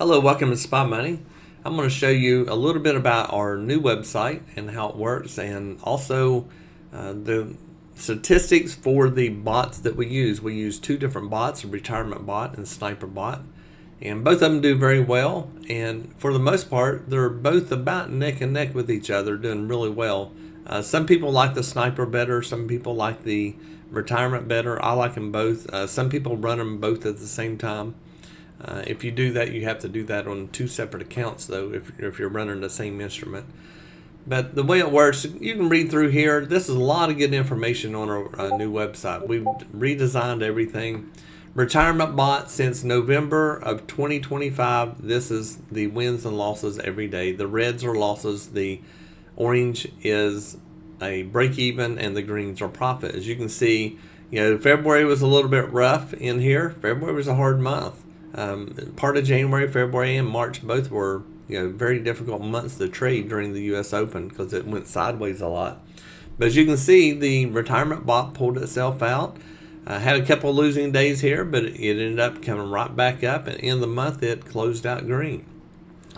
Hello, welcome to Spot Money. I'm going to show you a little bit about our new website and how it works, and also the statistics for the bots that we use. We use two different bots, a retirement bot and sniper bot, and both of them do very well. And for the most part, they're both about neck and neck with each other, doing really well. Some people like the sniper better. Some people like the retirement better. I like them both. Some people run them both at the same time. If you do that, you have to do that on two separate accounts, though, if you're running the same instrument. But the way it works, you can read through here. This is a lot of good information on our new website. We've redesigned everything. Retirement bot since November of 2025. This is the wins and losses every day. The reds are losses. The orange is a break even, and the greens are profit. As you can see, February was a little bit rough in here. February was a hard month. Part of January, February, and March both were very difficult months to trade during the U.S. Open because it went sideways a lot. But as you can see, the retirement bot pulled itself out. Had a couple losing days here, but it ended up coming right back up, and in the month it closed out green.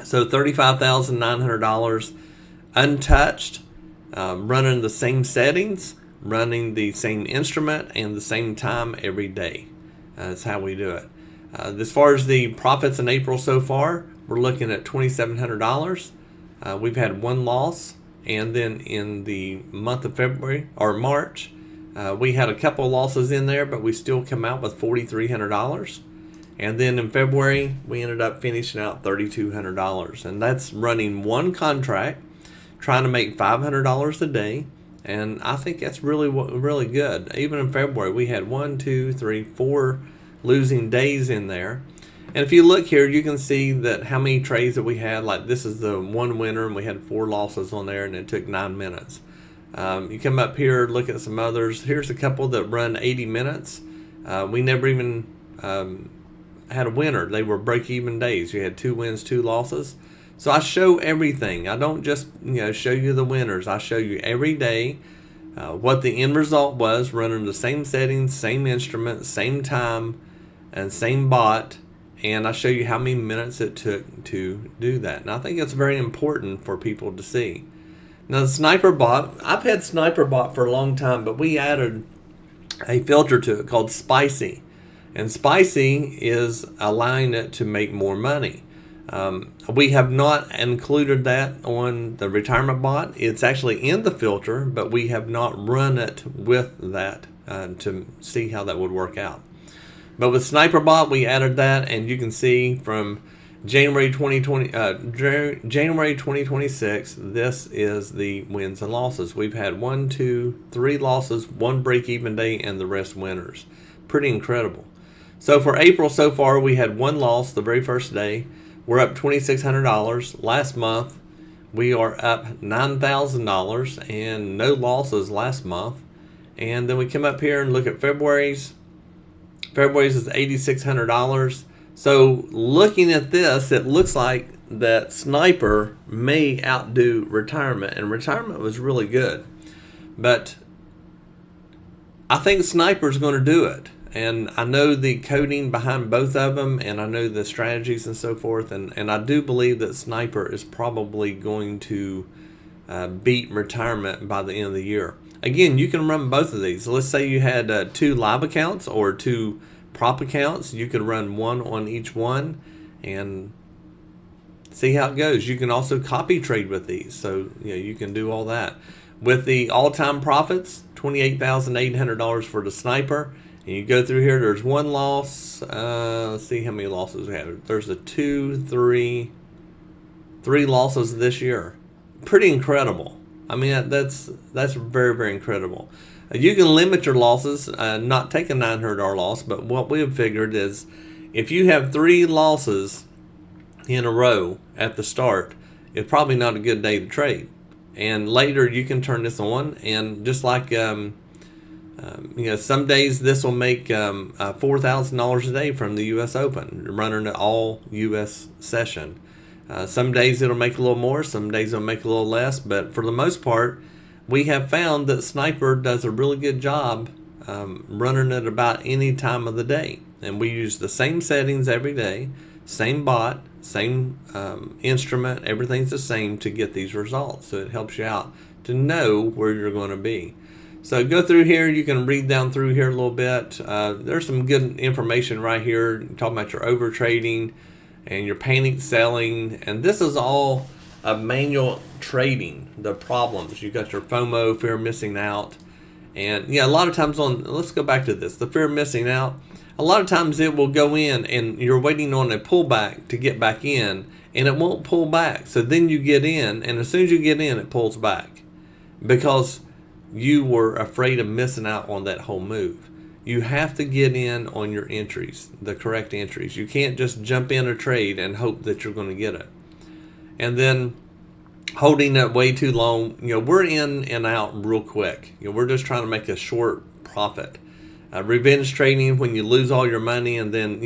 So $35,900 untouched, running the same settings, running the same instrument, and the same time every day. That's how we do it. As far as the profits in April so far, we're looking at $2,700. We've had one loss, and then in the month of February or March, we had a couple losses in there, but we still come out with $4,300. And then in February, we ended up finishing out $3,200, and that's running one contract, trying to make $500 a day. And I think that's really good. Even in February, we had 4 losing days in there. And if you look here, you can see that how many trades that we had. Like, this is the one winner, and we had 4 losses on there, and it took 9 minutes. You come up here, look at some others. Here's a couple that run 80 minutes. We never even had a winner. They were break-even days. You had 2 wins, 2 losses. So I show everything. I don't just show you the winners. I show you every day what the end result was, running the same settings, same instrument, same time, and same bot, and I show you how many minutes it took to do that. And I think it's very important for people to see. Now, the sniper bot, I've had sniper bot for a long time, but we added a filter to it called spicy, and spicy is allowing it to make more money. We have not included that on the retirement bot. It's actually in the filter, but we have not run it with that to see how that would work out. But with Sniper Bot, we added that, and you can see from January 2026, this is the wins and losses. We've had 3 losses, 1 break-even day, and the rest winners. Pretty incredible. So for April so far, we had 1 loss the very first day. We're up $2,600. Last month, we are up $9,000 and no losses last month. And then we come up here and look at February's. February's is $8,600. So looking at this, it looks like that Sniper may outdo Retirement, and Retirement was really good. But I think Sniper's going to do it. And I know the coding behind both of them, and I know the strategies and so forth, and I do believe that Sniper is probably going to beat Retirement by the end of the year. Again, you can run both of these. Let's say you had 2 live accounts or 2 prop accounts. You could run 1 on each one and see how it goes. You can also copy trade with these, so you can do all that. With the all-time profits, $28,800 for the Sniper. And you go through here, there's 1 loss. Let's see how many losses we have. There's a 3 losses this year. Pretty incredible. I mean, that's very, very incredible. You can limit your losses, not take a $900 loss, but what we have figured is if you have 3 losses in a row at the start, it's probably not a good day to trade. And later you can turn this on, and just like some days this will make $4,000 a day from the U.S. Open, running an all U.S. session. Some days it'll make a little more, some days it'll make a little less, but for the most part, we have found that Sniper does a really good job running at about any time of the day. And we use the same settings every day, same bot, same instrument, everything's the same to get these results. So it helps you out to know where you're going to be. So go through here, you can read down through here a little bit. There's some good information right here talking about your over trading and your panic selling, and this is all manual trading, the problems. You got your FOMO, fear of missing out, and yeah, a lot of times let's go back to this, the fear of missing out. A lot of times it will go in and you're waiting on a pullback to get back in, and it won't pull back. So then you get in, and as soon as you get in, it pulls back because you were afraid of missing out on that whole move. You have to get in on your entries, the correct entries. You can't just jump in a trade and hope that you're going to get it. And then holding it way too long, we're in and out real quick. We're just trying to make a short profit. Revenge trading, when you lose all your money and then,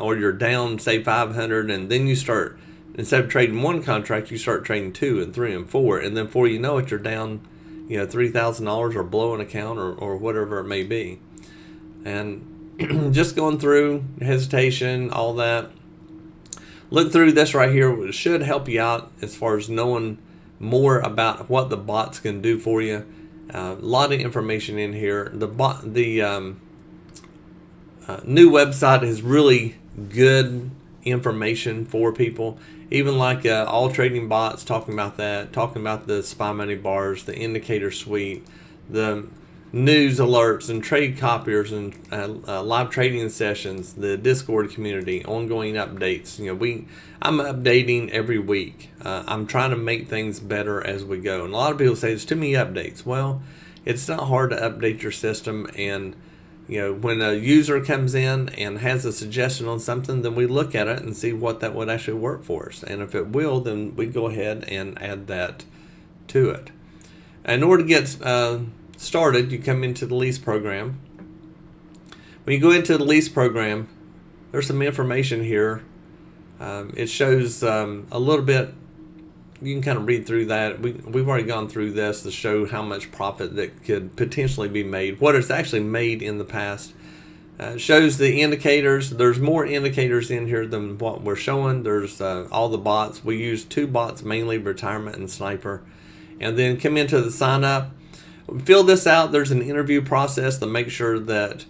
or you're down, say 500, and then you start, instead of trading one contract, you start trading 2 and 3 and 4. And then before you know it, you're down, $3,000 or below an account or whatever it may be. And just going through hesitation, all that. Look through this right here, which should help you out as far as knowing more about what the bots can do for you. A lot of information in here. The new website is really good information for people. Even like all trading bots, talking about that, talking about the spy money bars, the indicator suite, the news alerts and trade copiers and live trading sessions, the Discord community, ongoing updates. I'm updating every week. I'm trying to make things better as we go. And a lot of people say it's too many updates. Well, it's not hard to update your system. And when a user comes in and has a suggestion on something, then we look at it and see what that would actually work for us. And if it will, then we go ahead and add that to it. In order to get started, you come into the lease program. When you go into the lease program, there's some information here. It shows a little bit. You can kind of read through that. We've already gone through this to show how much profit that could potentially be made, what it's actually made in the past. It shows the indicators. There's more indicators in here than what we're showing. There's all the bots. We use 2 bots mainly, retirement and sniper. And then come into the sign up. Fill this out. There's an interview process to make sure that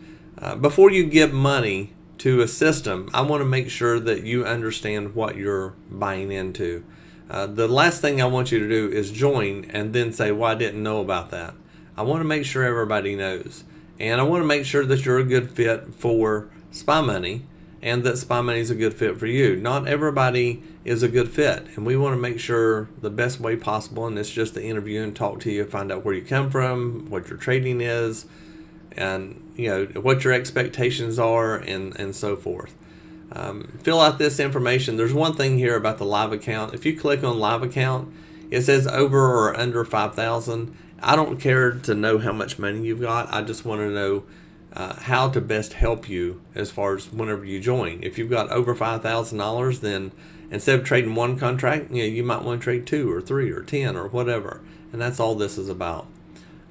before you give money to a system, I want to make sure that you understand what you're buying into. The last thing I want you to do is join and then say, well, I didn't know about that. I want to make sure everybody knows. And I want to make sure that you're a good fit for spy money and that spy money is a good fit for you. Not everybody is a good fit. And we want to make sure the best way possible. And it's just to interview and talk to you, find out where you come from, what your trading is, and what your expectations are, and so forth. Fill out this information. There's one thing here about the live account. If you click on live account, it says over or under 5,000. I don't care to know how much money you've got. I just want to know how to best help you as far as whenever you join. If you've got over $5,000, then instead of trading one contract, you might want to trade 2 or 3 or 10 or whatever. And that's all this is about.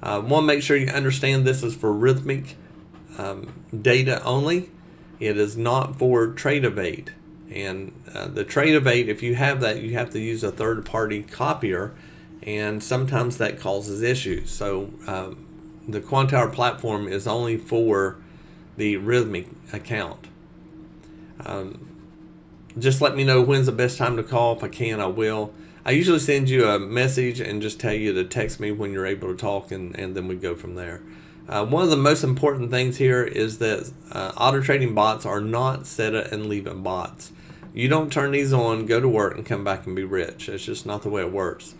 Want to make sure you understand this is for rhythmic data only. It is not for Tradeify. And the Tradeify, if you have that, you have to use a third-party copier, and sometimes that causes issues. So the Quantower platform is only for the rhythmic account. Just let me know when's the best time to call. If I can, I will. I usually send you a message and just tell you to text me when you're able to talk, and then we go from there. One of the most important things here is that auto trading bots are not set it and leave it bots. You don't turn these on, go to work, and come back and be rich. It's just not the way it works.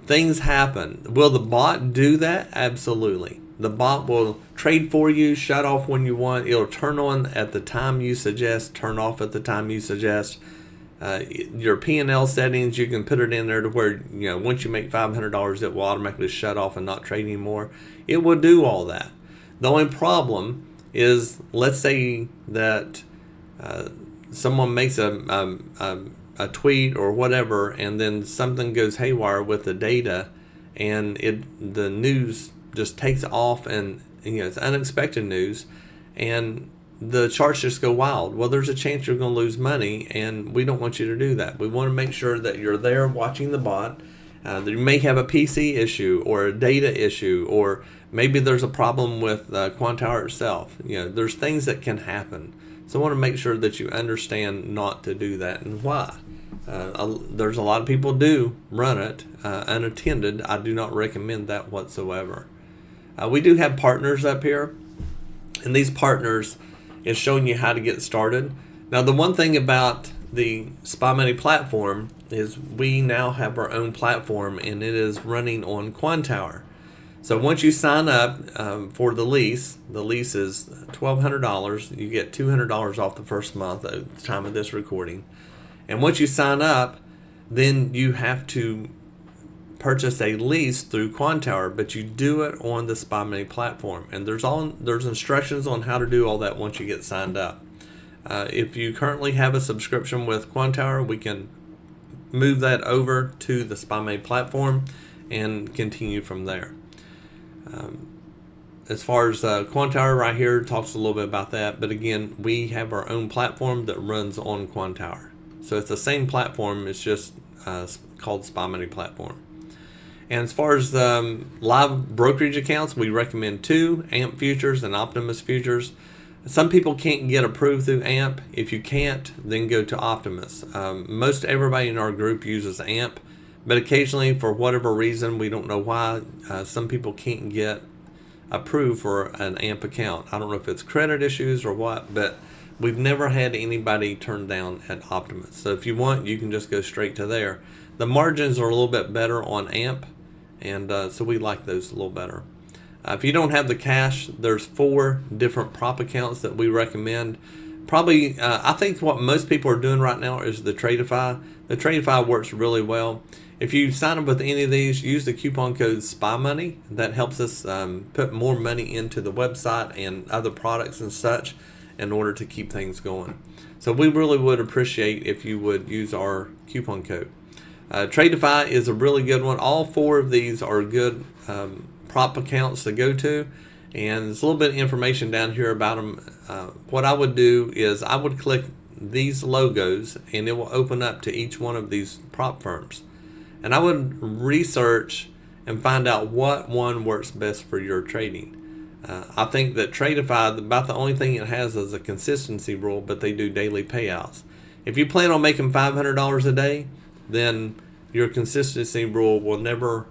Things happen. Will the bot do that? Absolutely. The bot will trade for you, shut off when you want. It'll turn on at the time you suggest, turn off at the time you suggest. Your P&L settings, you can put it in there to where, once you make $500, it will automatically shut off and not trade anymore. It will do all that. The only problem is, let's say that someone makes a tweet or whatever, and then something goes haywire with the data, and the news just takes off, and it's unexpected news, and the charts just go wild. Well, there's a chance you're going to lose money, and we don't want you to do that. We want to make sure that you're there watching the bot. You may have a PC issue or a data issue, or maybe there's a problem with Quantower itself. There's things that can happen. So I want to make sure that you understand not to do that and why. There's a lot of people do run it unattended. I do not recommend that whatsoever. We do have partners up here, and these partners is showing you how to get started. Now, the one thing about the Spy Money platform is we now have our own platform, and it is running on Quantower. So once you sign up for the lease is $1,200. You get $200 off the first month at the time of this recording. And once you sign up, then you have to purchase a lease through Quantower, but you do it on the Spy Money platform. And there's instructions on how to do all that once you get signed up. If you currently have a subscription with Quantower, we can move that over to the Spy Money platform and continue from there. As far as Quantower right here, talks a little bit about that. But again, we have our own platform that runs on Quantower. So it's the same platform, it's just called Spy Money platform. And as far as live brokerage accounts, we recommend 2, AMP futures and Optimus futures. Some people can't get approved through AMP. If you can't, then go to Optimus. Most everybody in our group uses AMP, but occasionally, for whatever reason, we don't know why, some people can't get approved for an AMP account. I don't know if it's credit issues or what, but we've never had anybody turned down at Optimus. So if you want, you can just go straight to there. The margins are a little bit better on AMP, and so we like those a little better. If you don't have the cash, there's 4 different prop accounts that we recommend. Probably, I think what most people are doing right now is the Tradeify. The Tradeify works really well. If you sign up with any of these, use the coupon code SPYMONEY. That helps us put more money into the website and other products and such in order to keep things going. So we really would appreciate if you would use our coupon code. Tradeify is a really good one. All 4 of these are good prop accounts to go to, and there's a little bit of information down here about them. What I would do is I would click these logos, and it will open up to each one of these prop firms, and I would research and find out what one works best for your trading. I think that Tradeify, about the only thing it has is a consistency rule, but they do daily payouts. If you plan on making $500 a day, then your consistency rule will never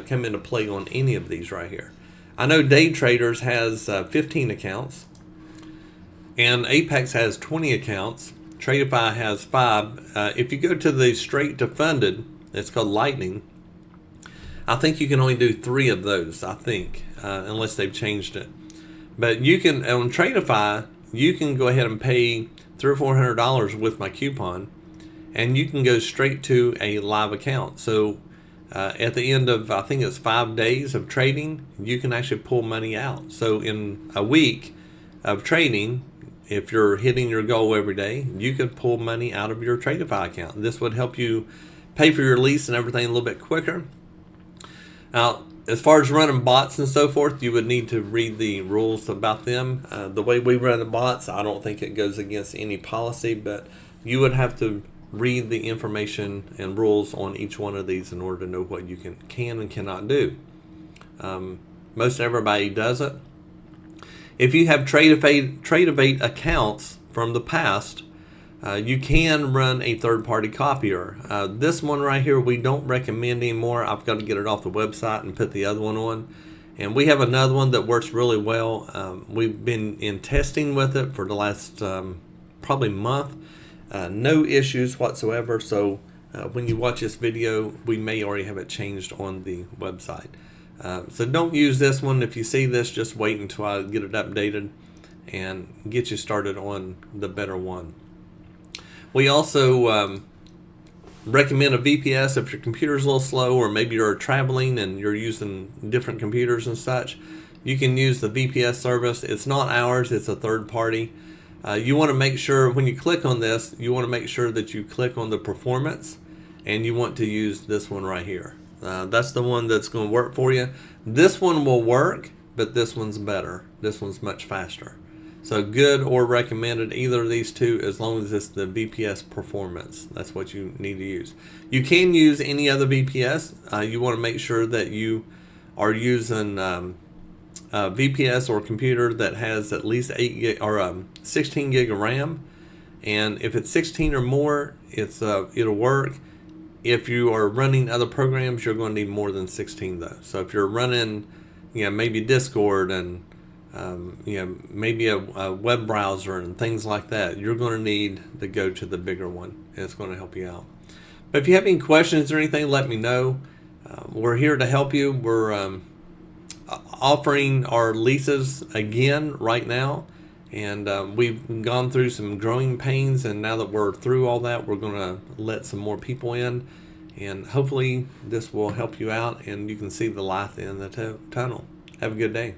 come into play on any of these right here. I know Daytraders has 15 accounts, and Apex has 20 accounts. Tradeify has 5. If you go to the straight to funded, it's called Lightning. I think you can only do 3 of those, I think, unless they've changed it. But you can, on Tradeify, you can go ahead and pay $300 or $400 with my coupon, and you can go straight to a live account. So at the end of, I think it's 5 days of trading, you can actually pull money out. So in a week of trading, if you're hitting your goal every day, you could pull money out of your Tradeify account. This would help you pay for your lease and everything a little bit quicker. Now, as far as running bots and so forth, you would need to read the rules about them. The way we run the bots, I don't think it goes against any policy, but you would have to read the information and rules on each one of these in order to know what you can and cannot do. Most everybody does it. If you have Tradeify accounts from the past, you can run a third-party copier. This one right here we don't recommend anymore. I've got to get it off the website and put the other one on. And we have another one that works really well. We've been in testing with it for the last probably month. No issues whatsoever. So when you watch this video, we may already have it changed on the website. So don't use this one. If you see this, just wait until I get it updated and get you started on the better one. We also recommend a VPS if your computer's a little slow, or maybe you're traveling and you're using different computers and such. You can use the VPS service. It's not ours, it's a third party. You want to make sure when you click on this, you want to make sure that you click on the performance, and you want to use this one right here. That's the one that's going to work for you. This one will work, but this one's better. This one's much faster. So good or recommended, either of these two, as long as it's the VPS performance. That's what you need to use. You can use any other VPS. You want to make sure that you are using VPS or computer that has at least 8 gig or 16 gig of RAM. And if it's 16 or more, it'll work. If you are running other programs, you're going to need more than 16 though. So if you're running, maybe Discord and maybe a web browser and things like that, you're going to need to go to the bigger one, and it's going to help you out. But if you have any questions or anything, let me know. We're here to help you. We're offering our leases again right now, and we've gone through some growing pains, and now that we're through all that, we're going to let some more people in, and hopefully this will help you out and you can see the light in the tunnel. Have a good day.